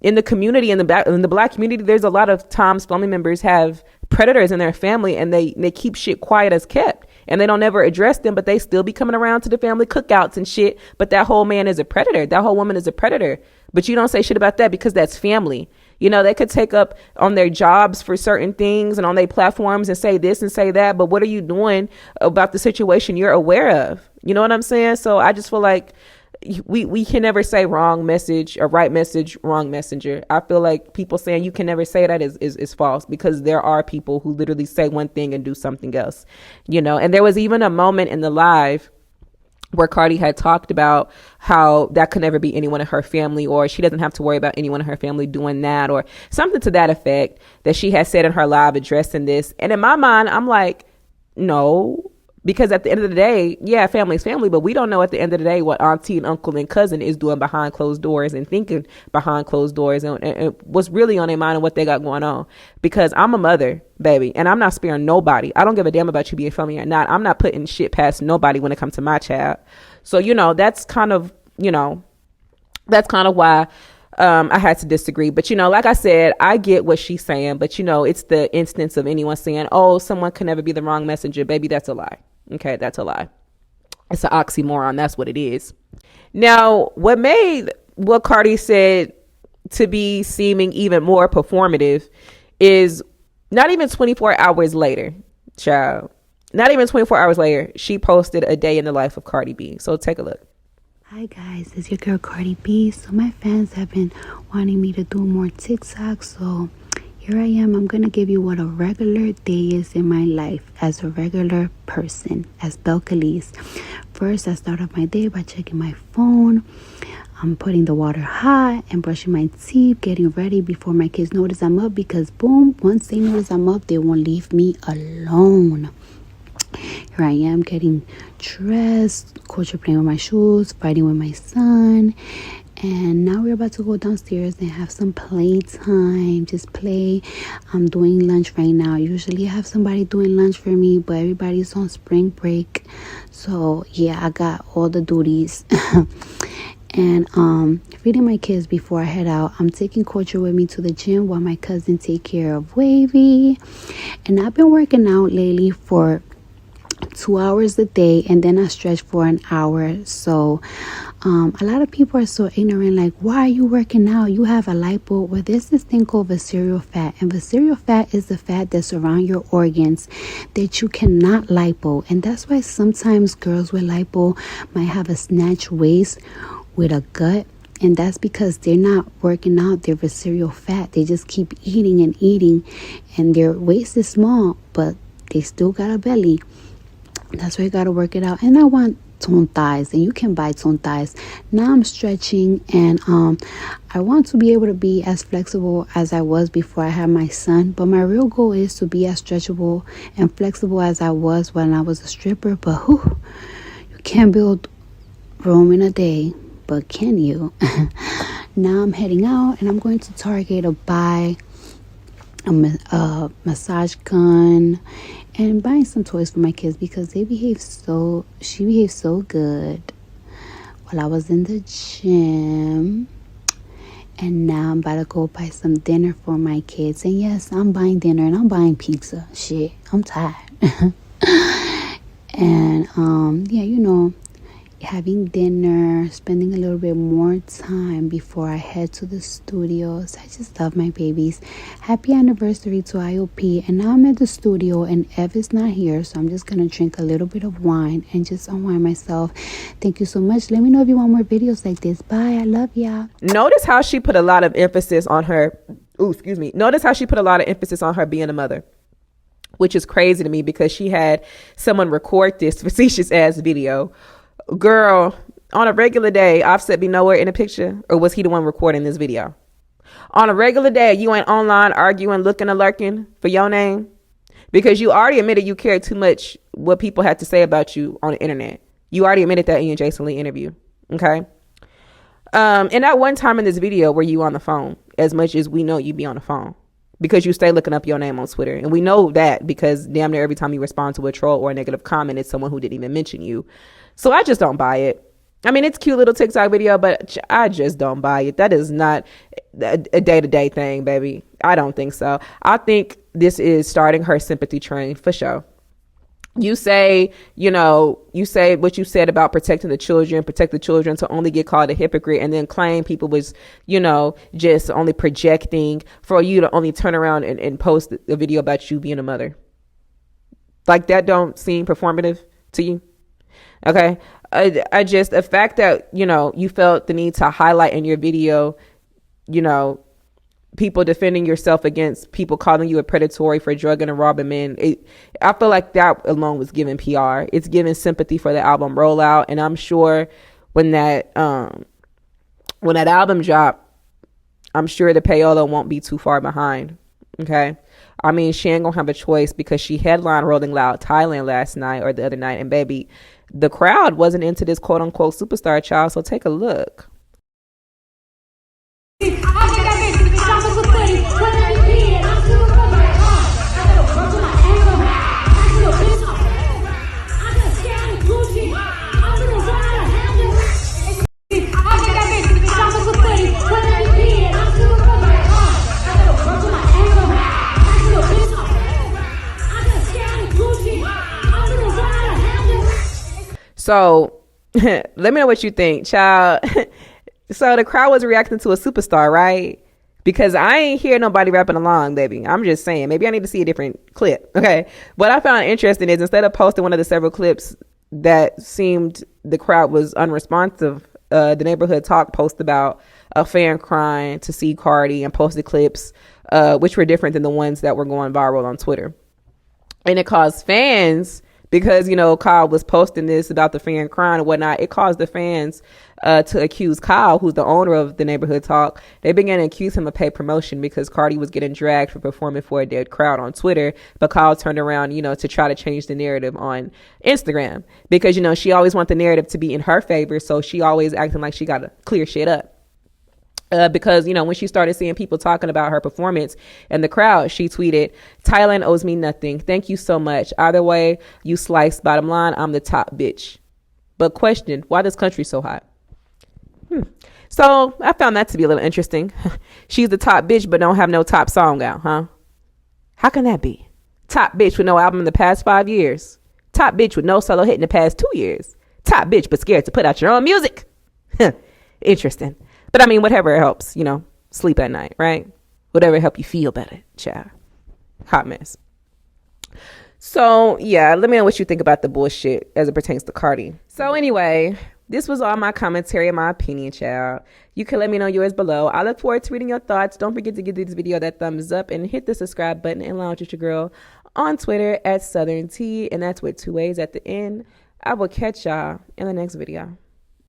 [SPEAKER 1] in the community, in the black community, there's a lot of times family members have predators in their family, and they keep shit quiet as kept, and they don't ever address them, but they still be coming around to the family cookouts and shit. But that whole man is a predator. That whole woman is a predator. But you don't say shit about that because that's family. You know, they could take up on their jobs for certain things and on their platforms and say this and say that. But what are you doing about the situation you're aware of? You know what I'm saying? So I just feel like we can never say wrong message or right message, wrong messenger. I feel like people saying you can never say that is false, because there are people who literally say one thing and do something else, you know. And there was even a moment in the live where Cardi had talked about how that could never be anyone in her family, or she doesn't have to worry about anyone in her family doing that, or something to that effect that she had said in her live addressing this. And in my mind, I'm like, no. Because at the end of the day, yeah, family's family, but we don't know at the end of the day what auntie and uncle and cousin is doing behind closed doors and thinking behind closed doors, and what's really on their mind and what they got going on. Because I'm a mother, baby, and I'm not sparing nobody. I don't give a damn about you being family or not. I'm not putting shit past nobody when it comes to my child. So, you know, that's kind of why I had to disagree. But, you know, like I said, I get what she's saying, but, you know, it's the instance of anyone saying, oh, someone can never be the wrong messenger. Baby, that's a lie. Okay, that's a lie. It's an oxymoron. That's what it is. Now, what made what Cardi said to be seeming even more performative is not even 24 hours later, child. Not even 24 hours later, she posted a day in the life of Cardi B. So take a look.
[SPEAKER 5] Hi guys, it's your girl Cardi B. So my fans have been wanting me to do more TikToks, so here I am. I'm going to give you what a regular day is in my life as a regular person, as Belcalis. First, I start off my day by checking my phone. I'm putting the water hot and brushing my teeth, getting ready before my kids notice I'm up, because boom, once they notice I'm up, they won't leave me alone. Here I am getting dressed, culture playing with my shoes, fighting with my son. And now we're about to go downstairs and have some playtime. Just play. I'm doing lunch right now. Usually I have somebody doing lunch for me, but everybody's on spring break. So yeah, I got all the duties. And feeding my kids before I head out. I'm taking culture with me to the gym while my cousin take care of Wavy. And I've been working out lately for 2 hours a day, and then I stretch for an hour. So a lot of people are so ignorant, like, why are you working out? You have a lipo. Well, there's this thing called visceral fat, and visceral fat is the fat that's around your organs that you cannot lipo. And that's why sometimes girls with lipo might have a snatch waist with a gut, and that's because they're not working out their visceral fat. They just keep eating and eating, and their waist is small, but they still got a belly. That's why you gotta work it out. And I want toned thighs, and you can buy toned thighs. Now I'm stretching, and I want to be able to be as flexible as I was before I had my son. But my real goal is to be as stretchable and flexible as I was when I was a stripper. But you can't build Rome in a day, but can you? Now I'm heading out, and I'm going to Target to buy a massage gun and buying some toys for my kids, because she behaved so good while I was in the gym. And now I'm about to go buy some dinner for my kids. And yes, I'm buying dinner, and I'm buying pizza. Shit, I'm tired. And yeah, you know, having dinner, spending a little bit more time before I head to the studios. I just love my babies. Happy anniversary to IOP. And now I'm at the studio, and Ev is not here, so I'm just gonna drink a little bit of wine and just unwind myself. Thank you so much. Let me know if you want more videos like this. Bye. I love y'all.
[SPEAKER 1] Notice how she put a lot of emphasis on her. Notice how she put a lot of emphasis on her being a mother, which is crazy to me, because she had someone record this facetious ass video. Girl, on a regular day, Offset be nowhere in the picture, or was he the one recording this video? On a regular day, you ain't online arguing, looking and lurking for your name because you already admitted you cared too much what people had to say about you on the internet. You already admitted that in your Jason Lee interview. Okay. And that one time in this video where you on the phone, as much as we know you be on the phone because you stay looking up your name on Twitter. And we know that because damn near every time you respond to a troll or a negative comment, it's someone who didn't even mention you. So I just don't buy it. I mean, it's a cute little TikTok video, but I just don't buy it. That is not a day-to-day thing, baby. I don't think so. I think this is starting her sympathy train for sure. You say what you said about protect the children to only get called a hypocrite and then claim people was, just only projecting for you to only turn around and post a video about you being a mother. Like that don't seem performative to you. Okay. I just, the fact that, you felt the need to highlight in your video, people defending yourself against people calling you a predatory for drugging and robbing men. I feel like that alone was giving PR. It's giving sympathy for the album Rollout. And I'm sure when that album drop, I'm sure the payola won't be too far behind. Okay. I mean, she ain't gonna have a choice because she headlined Rolling Loud Thailand last night or the other night. And baby, the crowd wasn't into this quote unquote superstar child. So take a look. So let me know what you think, child. So the crowd was reacting to a superstar, right? Because I ain't hear nobody rapping along, baby. I'm just saying, maybe I need to see a different clip. Okay. What I found interesting is instead of posting one of the several clips that seemed the crowd was unresponsive, the Neighborhood Talk posted about a fan crying to see Cardi and posted clips, which were different than the ones that were going viral on Twitter. And it caused fans, because, Kyle was posting this about the fan crying and whatnot, it caused the fans to accuse Kyle, who's the owner of the Neighborhood Talk. They began to accuse him of paid promotion because Cardi was getting dragged for performing for a dead crowd on Twitter. But Kyle turned around, to try to change the narrative on Instagram because, she always wants the narrative to be in her favor. So she always acting like she got to clear shit up. Because, when she started seeing people talking about her performance in the crowd, she tweeted, "Thailand owes me nothing. Thank you so much. Either way, you slice. Bottom line, I'm the top bitch." But question, why this country so hot? So I found that to be a little interesting. She's the top bitch, but don't have no top song out, huh? How can that be? Top bitch with no album in the past 5 years. Top bitch with no solo hit in the past 2 years. Top bitch, but scared to put out your own music. Interesting. But I mean, whatever helps, sleep at night, right? Whatever help you feel better, child. Hot mess. So, yeah, let me know what you think about the bullshit as it pertains to Cardi. So anyway, this was all my commentary and my opinion, child. You can let me know yours below. I look forward to reading your thoughts. Don't forget to give this video that thumbs up and hit the subscribe button and lounge with your girl on Twitter at Southern Tea. And that's with 2 A's at the end. I will catch y'all in the next video.